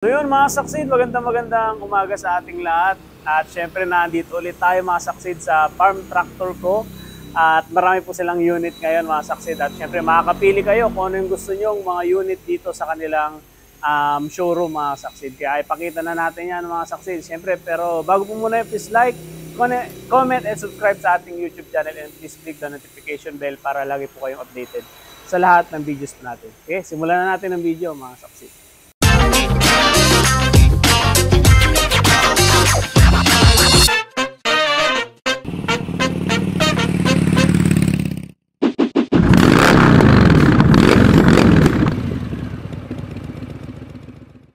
So yun mga saksid, magandang umaga sa ating lahat. At syempre nandito ulit tayo mga saksid sa farm tractor ko. At marami po silang unit ngayon mga saksid. At syempre makakapili kayo kung ano yung gusto nyong mga unit dito sa kanilang showroom mga saksid. Kaya ipakita na natin yan mga saksid. Syempre pero bago po muna please like, comment and subscribe sa ating YouTube channel. And please click the notification bell para lagi po kayong updated sa lahat ng videos natin. Okay, simulan na natin ang video mga saksid.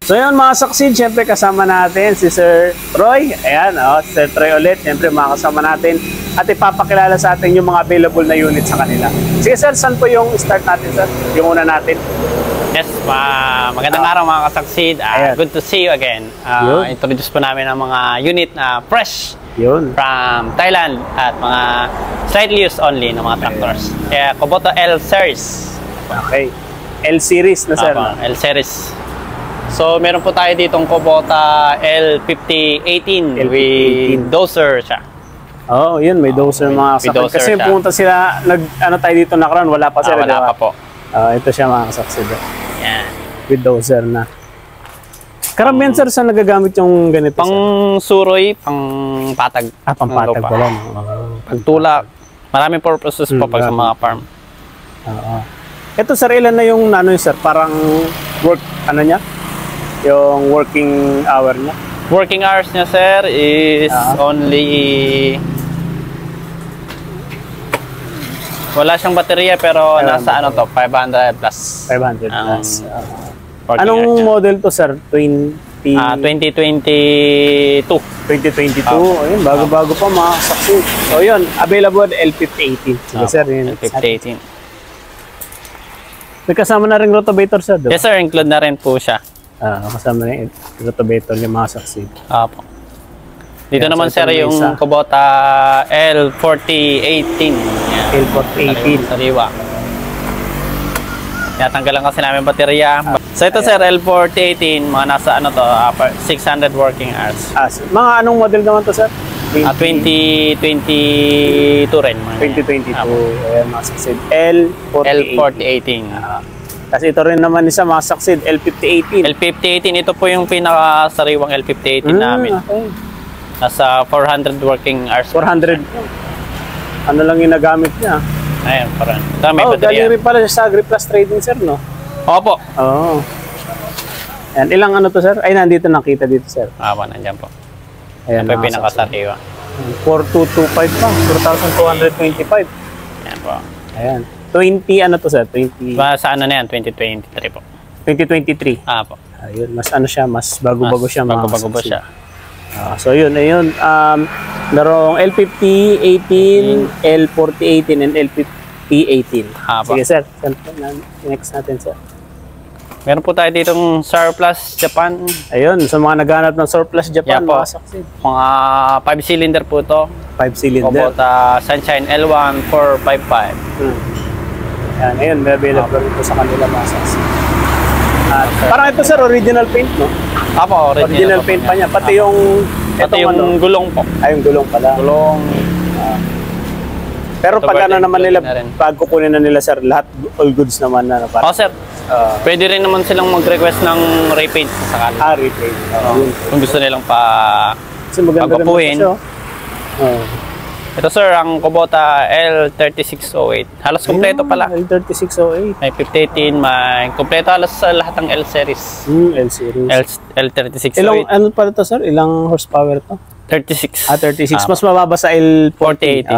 So yun mga saksid, syempre kasama natin si Sir Troy. Ayan, Sir Troy ulit, syempre makakasama natin at ipapakilala sa atin yung mga available na unit sa kanila. Sige sir, saan po yung start natin sir? Yung una natin. Yes, magandang araw mga kasaksid. Good to see you again. Introduce po namin ang mga unit na fresh from Thailand at mga slightly used only ng mga tractors. Kaya Kubota L Series. Okay, L Series na sir. L Series. So, meron po tayo ditong Kubota L5018 with dozer siya. Oh, yun, may dozer mga kasaksid. Kasi pumunta sila, ano tayo dito nakaraan, wala pa sila. Wala pa po. Ito siya mga kasaksid. Yan. With dozer na. Karamihan sir, saan nagagamit yung ganito? Pang suroy, pang patag. Pang patag pala. Pagtulak. Maraming purposes po pag sa mga farm. Ito sir, ilan na yung ano yun sir? Parang work, ano niya? Yung working hour niya? Working hours niya sir is only... Wala siyang baterya pero nasa ano to, 500 plus. 500 plus. Anong model to sir? 2022. 2022. Ayun, bago-bago pa mga saksid. So yun, available L5018. Sige sir, yun. L5018. May kasama na rin rotovator sir? Yes sir, include na rin po siya. Kasama na yung rotovator yung mga saksid. Apo. Dito naman sir yung Kubota L4018. L4018. Sariwa. Tanggalan kasi namin baterya. So ito sir, L4018, mga nasa ano to, 600 working hours. Mga anong model naman to sir? 2022 rin. 2022. Ayan mga saksid. L4018. Kasi ito rin naman isa mga saksid, L5018. L5018, ito po yung pinakasariwang L5018 namin. Okay. Nasa 400 working hours. 400. Ano lang yung nagamit niya? Ayan, parang. Galing rin pala siya sa AgriPlus Trading sir, no? Opo. Ayan, ilang ano to sir? Ay, nandito nakita dito sir. Nandyan po. Ayan, ito yung pinakasariwa. 4225 pa, 4,225. Ayan po. Ayan. 20 ano to sir? 20. Sa ano na yan? 2023 po. 2023. Po. Ayun, mas ano siya, mas bago-bago siya. Bago-bago siya. So yun, ayun. Narong L5018, L4018, and L5018. Sige sir, next natin sir. Meron po tayo ditong Surplus Japan. Ayun, sa mga naghanap ng Surplus Japan, mga saksid. Mga 5-cylinder po ito. 5-cylinder. Kubota Sunshine L1 455. Yan, ayun, may available ito sa kanila mga saksid. Parang ito sir, original paint, no? Apo, original paint pa niya. Pati yung gulong po. Yung gulong pala. Gulong. Pero pag ano naman nila, pag kukunin na nila sir, lahat all goods naman na. Sir. Pwede rin naman silang mag-request ng repaint sa sakali. Repaint. Kung gusto nilang pagpapuhin. Ito sir, ang Kubota L3608. Halos kompleto pala. L3608. May 5018, may kompleto halos sa lahat ng L series. L series. L3608. Ano pala ito sir? Ilang horsepower to? 36. 36. Mas mababa sa L4018.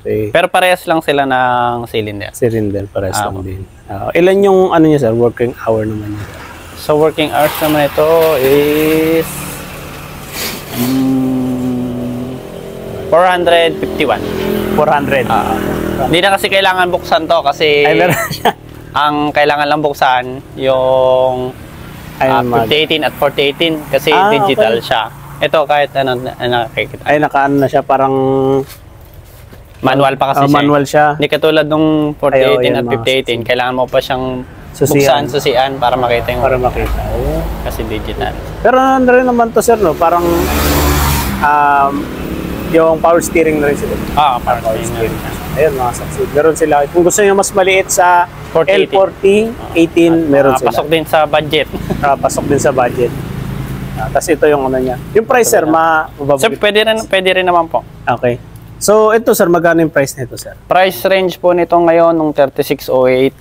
Okay. Pero parehas lang sila ng cylinder. Cylinder, parehas lang din. Ilan yung ano niya sir? Working hour naman niya? So working hours naman ito is 451. 400. Hindi na kasi kailangan buksan to kasi ang kailangan lang buksan yung 5018 at 4018 kasi digital siya. Ito kahit ano nakikita. Ay nakaano na siya parang manual pa kasi manual siya. Hindi katulad nung 4018 at 5018, kailangan mo pa siyang Susian. susian para makita yung Para makita. Ayun. kasi digital. Pero ano rin naman to sir, no? Parang yung power steering na rin sila. Power steering. Ayun mga saksi. Meron sila. Kung gusto niyo mas maliit sa 4080. L40, 18, meron sila. Pasok din sa budget. Pasok din sa budget. Tapos ito yung ano niya. Yung price sir, Sir, pwede rin naman po. Okay. So ito sir, magkano yung price nito sir? Price range po nito ngayon nung 3608,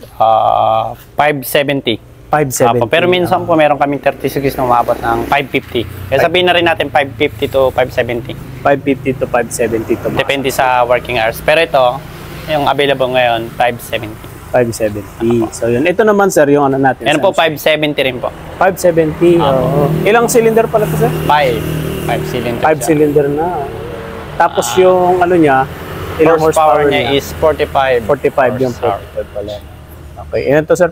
570. 570. Pero minsan po meron kaming 36 na umabot ng 550. Kaya sabihin na rin natin 550 to 570. 550 to 570 to. Depende sa working hours. Pero ito, yung available ngayon, 570. 570. So yun. Ito naman sir, yung ano natin. Yan po, 570 rin po. 570. Ilang cylinder pala ito sir? 5 cylinder. 5 cylinder na. Tapos yung ano niya, ilang horsepower niya is 45. 45 yung 45 pala. Okay. Ilan to sir?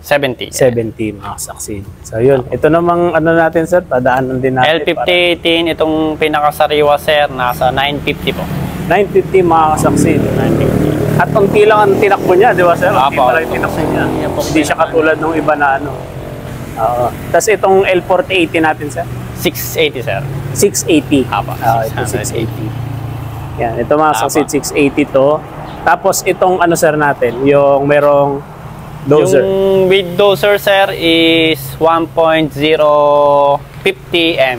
70. 70 mga saksi. So yun. Ito namang ano natin sir, padaanan din natin. L5018, itong pinakasariwa sir, nasa 950 po. 950 mga kasaksi. 950. At unti lang ang tinakbo niya, di ba sir? Unti pala yung tinakbo niya. Hindi siya katulad ng iba na ano. Tapos itong L4080 natin sir? 680 sir. 680. Ito 680. Yan, ito mga saksi, 680 to. Tapos itong ano sir natin, yung merong dozer. Yung with dozer sir is 1.050 M.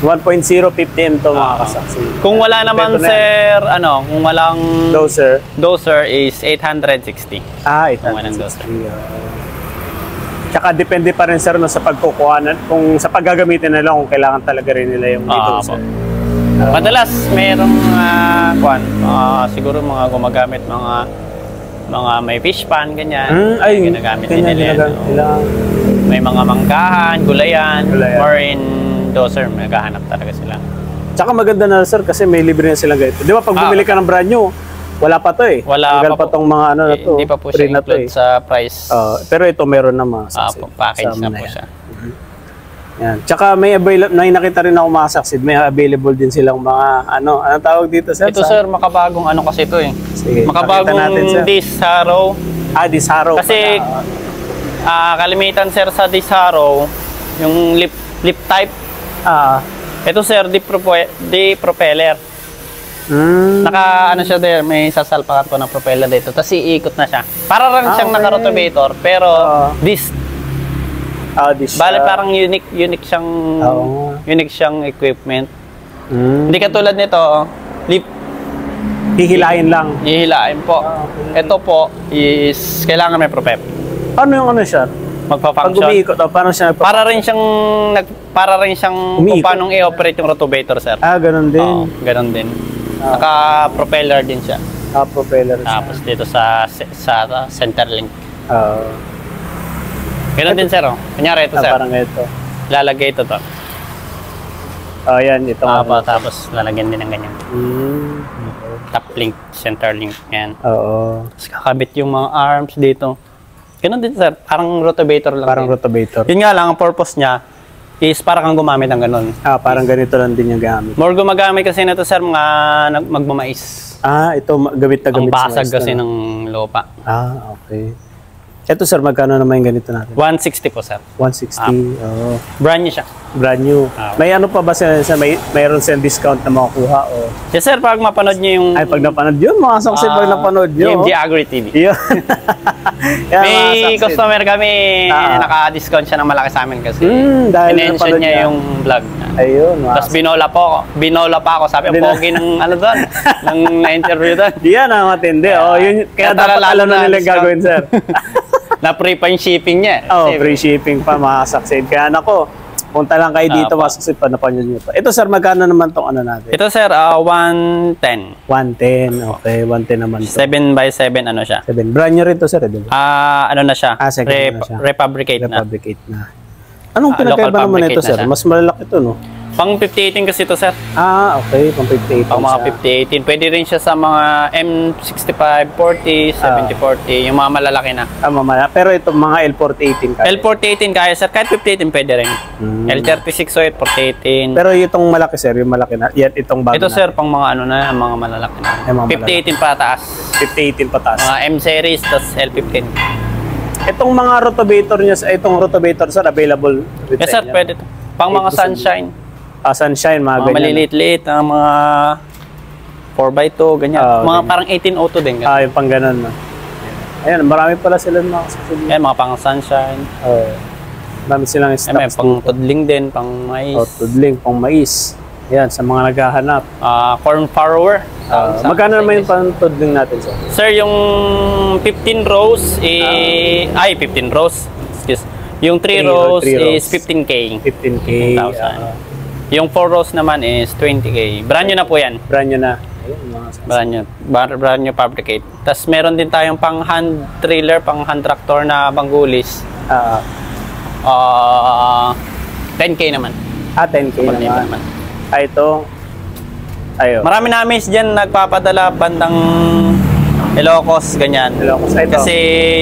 1.050 M to mga kasaksi. Kung wala naman sir, kung walang dozer is 860. 860. Kung walang dozer. Tsaka depende pa rin sir no, sa pagkukuhanan, kung sa paggagamitin nila kung kailangan talaga rin nila yung dozer. Madalas mayroong siguro mga gumagamit mga may fish pan ganyan. Ay, ginagamit nila. May mga mangkahan, gulayan. Marine dozer, maghahanap talaga sila. Tsaka maganda na sir kasi may libre na silang ganito. Di ba pag bumili ka ng brand new, wala pa to eh. Wala pa tong mga ano na to. Hindi pa po siya include sa price. Pero ito meron na mga package na po siya. Yan. Tsaka may nakita rin ako mga succeed, may available din silang mga anong tawag dito sir? Ito sir, makabagong ano kasi ito eh. Sige, makabagong natin, Disaro. Disaro. Kasi kalimitan sir sa Disaro, yung lip type. Ito sir, deep propeller. Naka ano siya there, may sasalpakan po ng propeller dito. Tapos iikot na siya. Para lang siyang naka-rotovator, pero bale parang unique siyang equipment. Hindi katulad nito, hihilain lang. Hihilain po. Ito po is kailangan may propep. Paano yung ano siya? Magpa-function. Pag umiikot, paano siya para rin siyang kung paano i-operate yung rotovator, sir. Ganun din. Ganun din. Naka-propeller din siya. Propeller siya. Tapos dito sa center link. Ganun din, sir. Kunyari ito, sir. Parang ito. Lalagay ito to. Yan. Ito. Tapos lalagyan din ng ganyan. Top link, center link. Yan. Tapos kakabit yung mga arms dito. Ganun din, sir. Parang rotovator lang. Parang rotovator. Yun nga lang, ang purpose niya is para kang gumamit ng ganun. Parang ganito lang din yung gamit. More gumagamit kasi na ito, sir, mga magmamais. Ito gamit na gamit. Ang basag kasi ng lupa. Okay. Ito sir, magkano naman yung ganito natin? 160 po, sir. 160. Brand new siya. Brand new. May ano pa ba sir? Mayroon siyang discount na makukuha? Yes, sir. Pag mapanood nyo yung... Pag napanood yun, mga saksi, pag napanood nyo. GMG Agri TV. May customer kami, naka-discount siya ng malaki sa amin kasi. Pinention niya yung vlog. Ayun. Tapos binola pa ako. Sabi, ang pogi ng ano doon, ng na-interview doon. Yan ang matindi. Kaya dapat alam na nilang gagawin, sir. Na-free pa yung shipping niya. Free shipping pa, mga succeed. Kaya nako, punta lang kayo dito, mga succeed, pa napanood nyo pa. Ito sir, magkano naman tong ano natin? Ito sir, 110. 110, okay. 110 naman to. 7x7 ano siya? 7. Brand new rin to sir, diba? Ano na siya? Second na siya. Refabricate na. Anong pinakaiba naman ito sir? Mas malalaki ito, no? Pang 5018 kasi ito, sir. Okay. Pang 5018 Pang mga 5018. Pwede rin siya sa mga M6540, 7040, yung mga malalaki na. Pero ito mga L4018 kaya? L4018 kaya, sir. Kahit 5018 pwede rin. L3608, 4018. Pero itong malaki, sir, yung malaki na. Itong bago ito, sir, pang mga ano na, mga malalaki na. 5018 pataas. 5018 pataas. Mga M series, tas L15. Itong mga rotovator nyo, itong rotovator sir, available with Yes sir, pwede to. Pang mga sunshine. Sunshine, mga ganyan. Maliliit-liit, mga 4x2, ganyan. Mga parang 1802 din. Ganyan. Yung pang ganun. No? Ayan, marami pala sila mga kasaksid. Ayan, mga pang sunshine. Marami silang stocks. Ayan, pang tudling din, pang mais. Tudling, pang mais. Ayan, sa mga naghahanap. Corn farrower. Magkano naman yung pang-tudling natin, sir? Sir, yung 15 rows, 15 rows. Excuse. Yung 3 rows is 15K. 15K. 15,000. Yung 4 rows naman is 20K. Brand new na po yan. Brand new na. Brand new fabricate. Tapos meron din tayong pang hand trailer, pang hand tractor na banggulis. 10K naman. 10K naman. Ito. Ayo. Marami namin dyan nagpapadala bandang Ilocos, ganyan. Ilocos, ito. Kasi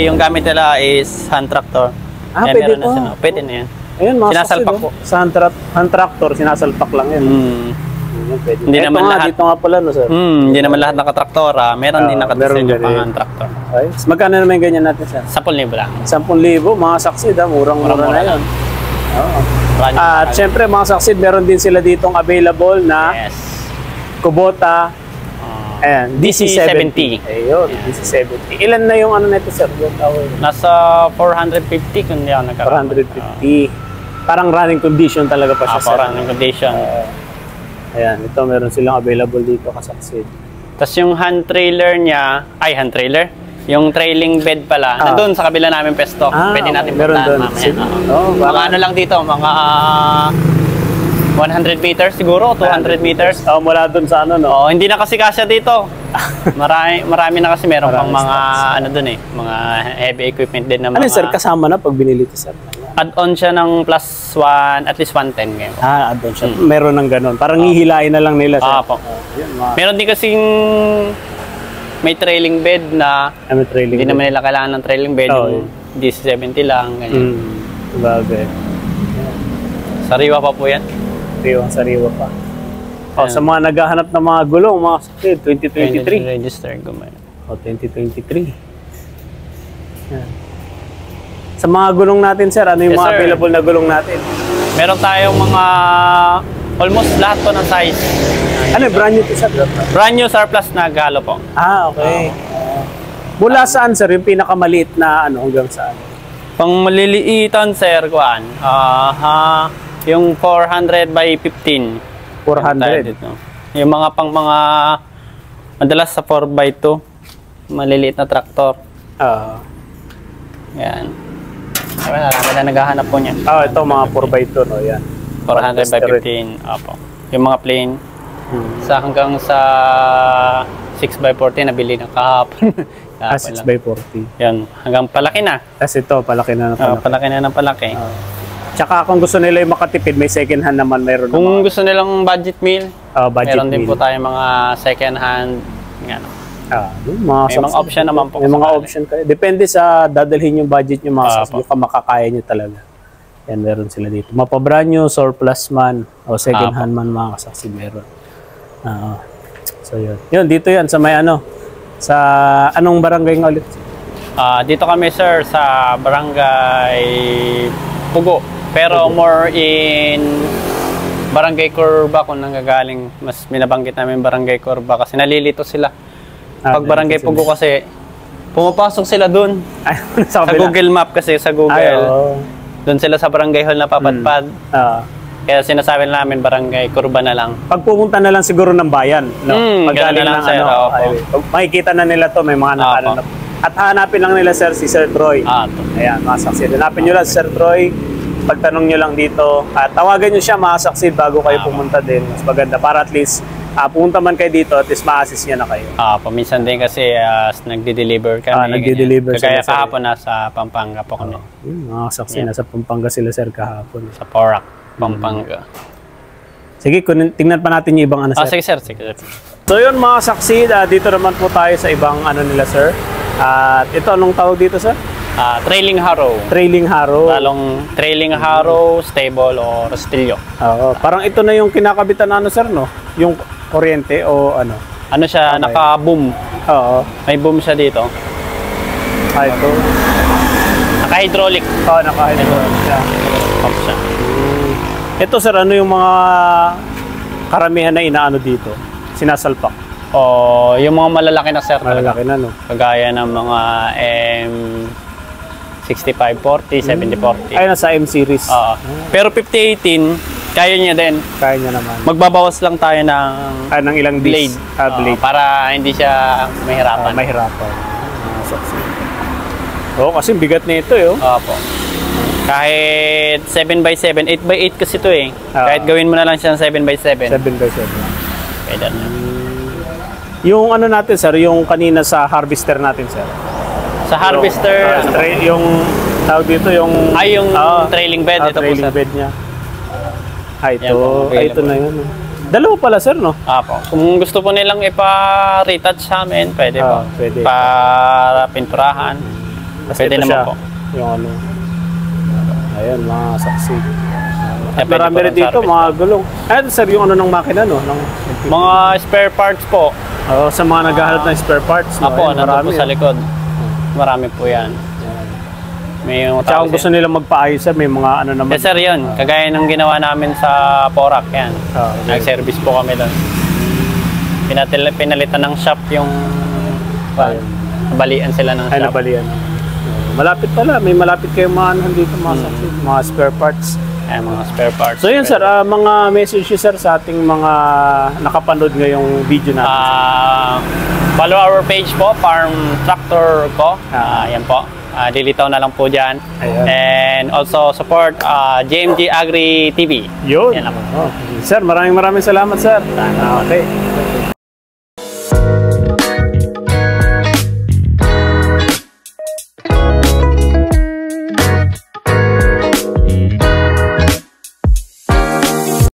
yung gamit nila is hand tractor. Pwede po. Pwede na yan. Ayun, mga sinasalpak po. Sa hand tractor, sinasalpak lang yan. Pwede. Hindi naman lahat. Dito nga pala, no, sir? Hindi naman lahat nakatraktora. Meron din nakatisil yung pang hand tractor. Okay. Magkano naman yung ganyan natin, sir? 10,000 lang. 10,000, mga saksid, murang-mura na yan. At syempre, mga saksid, meron din sila ditong available na Kubota and DC-70. Ayun, DC-70. Ilan na yung ano nito, sir? Nasa 450 kung hindi ako nagkaroon. 450. Parang running condition talaga pa siya, sir. Running condition. Ayan, ito meron silang available dito, kasaksid. Tapos yung hand trailer niya, hand trailer? Yung trailing bed pala, nandun sa kabila namin pesto. Pwede natin puntahan mamaya. Mga ano lang dito, mga 100 meters siguro, 200 meters. Mula dun sa ano, no? Hindi na kasi kasya dito. Marami na kasi meron pang mga ano dun mga heavy equipment din na mga... Ano sir, kasama na pag binili ito, sir? Add-on siya ng plus 1, at least 110 ngayon. Add-on siya. Meron ng ganun. Parang hihilain na lang nila, sir. Meron din kasing may trailing bed na hindi naman nila kailangan ng trailing bed. Yung DC-70 lang, ganyan. Bagay. Sariwa pa po yan. Sariwa pa. Sa mga naghahanap ng mga gulong, mga sakit, 2023. Register gumay. 2023. Yan. Sa mga gulong natin, sir, ano yung mga available na gulong natin? Meron tayong mga almost lahat po ng size. Ano, brand new to, sir? Brand new surplus na galo po. Okay. Mula saan, sir? Yung pinakamaliit na ano, hanggang saan? Pang maliliitan, sir, kuan. Yung 400 by 15. 400? Yung mga pang mga madalas sa 4x2, maliliit na traktor. Yan. Marami na naghahanap po niya. Ito mga 4x2, no? Yan. 400 by 15. Opo. Yung mga plain. Sa hanggang sa 6x40 nabili na kahapon. 6x40. Yan. Hanggang palaki na. Tapos ito, palaki na ng palaki. Palaki na ng palaki. Tsaka kung gusto nila yung makatipid, may second hand naman mayroon. Kung gusto nilang budget meal, meron din meal. po tayo mga second hand. Yan. May mga option naman po. May mga option kayo. Depende sa dadalhin yung budget nyo, mga saksid. Yung makakaya nyo talaga. Yan, meron sila dito. Mapabra nyo, surplus man, o second hand man, mga kasaksid meron. So yun. Yun, dito yan sa may ano. Sa anong barangay nga ulit? Dito kami, sir, sa barangay Pugo. Pero more in Barangay Curva kung nanggagaling. Mas binabanggit namin Barangay Curva kasi nalilito sila. Pag Barangay Pugo kasi, pumapasok sila dun. Sa Google Map kasi, sa Google. Doon sila sa Barangay Hall na papadpad. Kaya sinasabi namin Barangay Curva na lang. Pag pumunta na lang siguro ng bayan, no? Pag galing ng ano, makikita na nila to, may mga nakahanap. At hanapin lang nila, sir, si Sir Troy. Ayan, mga saksid. Hanapin nyo lang si Sir Troy. Pagtanong nyo lang dito. At tawagan nyo siya, mga saksid, bago kayo pumunta din. Mas maganda. Para at least, pumunta man kayo dito, at least ma-assist nyo na kayo. Paminsan din kasi nagdi-deliver kami. Nagdi-deliver kaya kahapon nasa Pampanga po kami. Mga saksid, nasa Pampanga sila, sir, kahapon. Sa Porac, Pampanga. Sige, tingnan pa natin yung ibang ano, sir. Sige, sir. Sige, sir. So yun, mga saksid, dito naman po tayo sa ibang ano nila, sir. At ito, anong tawag dito, sir? Trailing harrow. Trailing harrow. Talong trailing harrow, stable, o rostilyo. Parang ito na yung kinakabitan na ano, sir, no? Yung kuryente o ano? Ano siya, naka-boom. May boom siya dito. Ito. Naka-hydraulic. Oo, naka-hydraulic siya. Pump siya. Ito sir, ano yung mga karamihan na inaano dito? Sinasalpak? O, yung mga malalaki na sir. Malalaki na, no? Kagaya ng mga M6540, 7040. Ay, nasa M series. Oo. Pero 5018, kaya niya din. Kaya niya naman. Magbabawas lang tayo ng ng ilang blade. blade. Para hindi siya mahirapan. Mahirapan. Oo, kasi bigat na ito eh. Opo. Kahit 7x7, 8x8 kasi ito eh. Kahit gawin mo na lang siya ng 7x7. 7x7. Pwede na. Yung ano natin sir, yung kanina sa harvester natin sir. Sa harvester, yung tawag dito yung yung trailing bed. Ito trailing po, bed niya. Ito. Yan, Ito na yun. Dalawa pala sir, no? Apo. Kung gusto po nilang ipa-retouch sa amin, pwede po. Pwede. Para pinturahan. Pwede naman po. Yung ano. Ayan, mga saksi. At Pwede marami po rin ng dito, service. mga gulong. Ayan sir, yung ano ng makina, no? Mga spare parts po. Sa mga naghahanap ng spare parts. No? Apo, Ayan, nandun po sa likod. Marami po yan. May yung Tsaka kung gusto nila magpaayos sir, may mga ano naman. Yes sir, yun. Kagaya ng ginawa namin sa Porac, yan. Okay. Nag-service po kami doon. Pinalitan ng shop yung... Nabalian sila ng Ay, shop. nabalian. Malapit pala. May malapit kayong mga ano dito, mga saksi, mga spare parts. Ay, mga spare parts. So yun sir, mga message sir sa ating mga nakapanood ngayong video natin. Follow our page po, Farm Tractor ko. Yan po. Lilitaw na lang po dyan. Ayan. And also support JMG Agri TV. Yun. Yan lang po. Sir, maraming salamat sir. Okay.